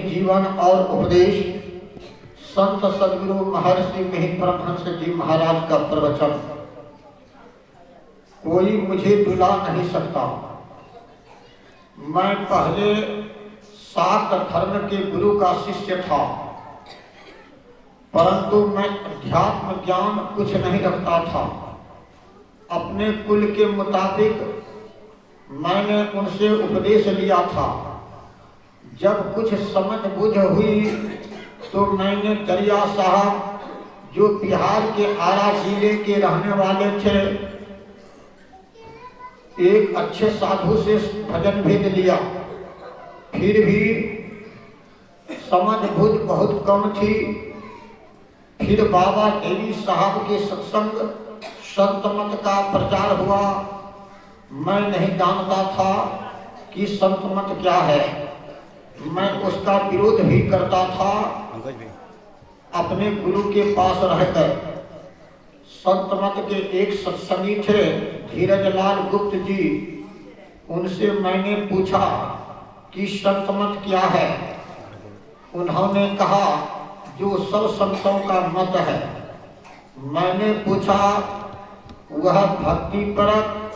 जीवन और उपदेश संत सदगुरु महर्षि मिहिर परमहंस जी महाराज का प्रवचन। कोई मुझे भुला नहीं सकता। मैं पहले शाक्त धर्म के गुरु का शिष्य था, परंतु मैं अध्यात्म ज्ञान कुछ नहीं रखता था। अपने कुल के मुताबिक मैंने उनसे उपदेश लिया था। जब कुछ समझ बूझ हुई तो मैंने दरिया साहब, जो बिहार के आरा जिले के रहने वाले थे, एक अच्छे साधु से भजन भेज लिया। फिर भी समझ बूझ बहुत कम थी। फिर बाबा देवी साहब के सत्संग संत मत का प्रचार हुआ। मैं नहीं जानता था कि संत मत क्या है। मैं उसका विरोध भी करता था। अपने गुरु के पास रहकर संत मत के एक सत्संगी थे, धीरजलाल गुप्त जी। उनसे मैंने पूछा कि संत मत क्या है। उन्होंने कहा, जो सब संतों का मत है। मैंने पूछा, वह भक्ति परक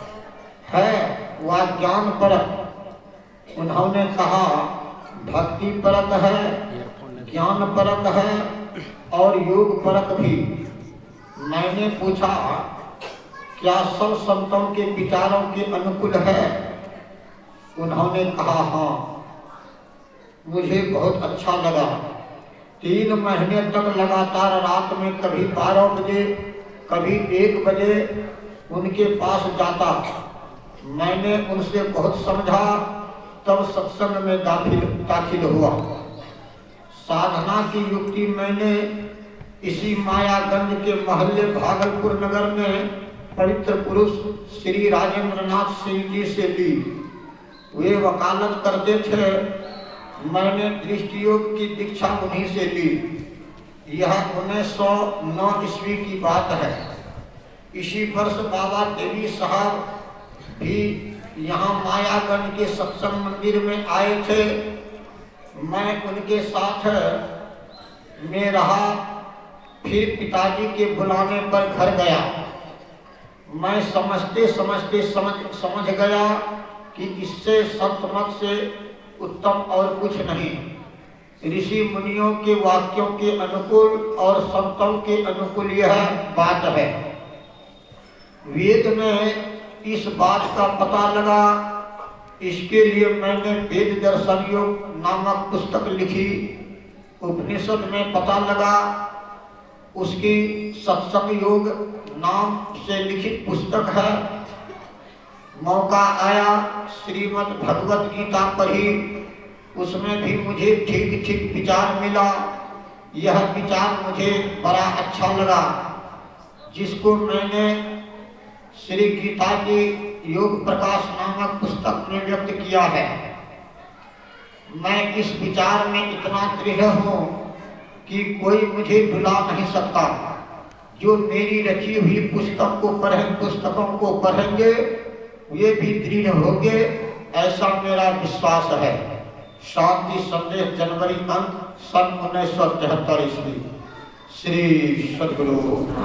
है व ज्ञान परक। उन्होंने कहा, भक्ति परक है, ज्ञान परक है और योग परक भी। मैंने पूछा, क्या सब संतों के विचारों के अनुकूल है। उन्होंने कहा, हाँ। मुझे बहुत अच्छा लगा। 3 महीने तक लगातार रात में कभी 12 बजे कभी 1 बजे उनके पास जाता। मैंने उनसे बहुत समझा, तब सत्संग में दाखिल हुआ। साधना की युक्ति मैंने इसी मायागंज के मोहल्ले भागलपुर नगर में पवित्र पुरुष श्री राजेंद्रनाथ सिंह जी से ली। वे वकालत करते थे। मैंने दृष्टि योग की दीक्षा उन्हीं से ली। यह 1909 ईस्वी की बात है। इसी वर्ष बाबा देवी साहब भी यहाँ मायागंज के सत्संग मंदिर में आए थे। मैं उनके साथ में रहा। फिर पिताजी के बुलाने पर घर गया। मैं समझते समझते समझ गया कि इससे संत मत से उत्तम और कुछ नहीं। ऋषि मुनियों के वाक्यों के अनुकूल और संतों के अनुकूल यह बात है। वेद में इस बात का पता लगा। इसके लिए मैंने वेद दर्शन योग नामक पुस्तक लिखी। उपनिषद में पता लगा, उसकी सत्संग योग नाम से लिखित पुस्तक है। मौका आया, श्रीमद् भगवत गीता पढ़ी। उसमें भी मुझे ठीक ठीक विचार मिला। यह विचार मुझे बड़ा अच्छा लगा, जिसको मैंने श्री गीता की योग प्रकाश नामक पुस्तक में व्यक्त किया है। मैं इस विचार में इतना दृढ़ हूँ कि कोई मुझे भुला नहीं सकता। जो मेरी रची हुई पुस्तकों को पढ़ेंगे वे भी दृढ़ होंगे, ऐसा मेरा विश्वास है। शांति संदेश, जनवरी अंक सन 1973 ईस्वी। श्री सद्गुरु।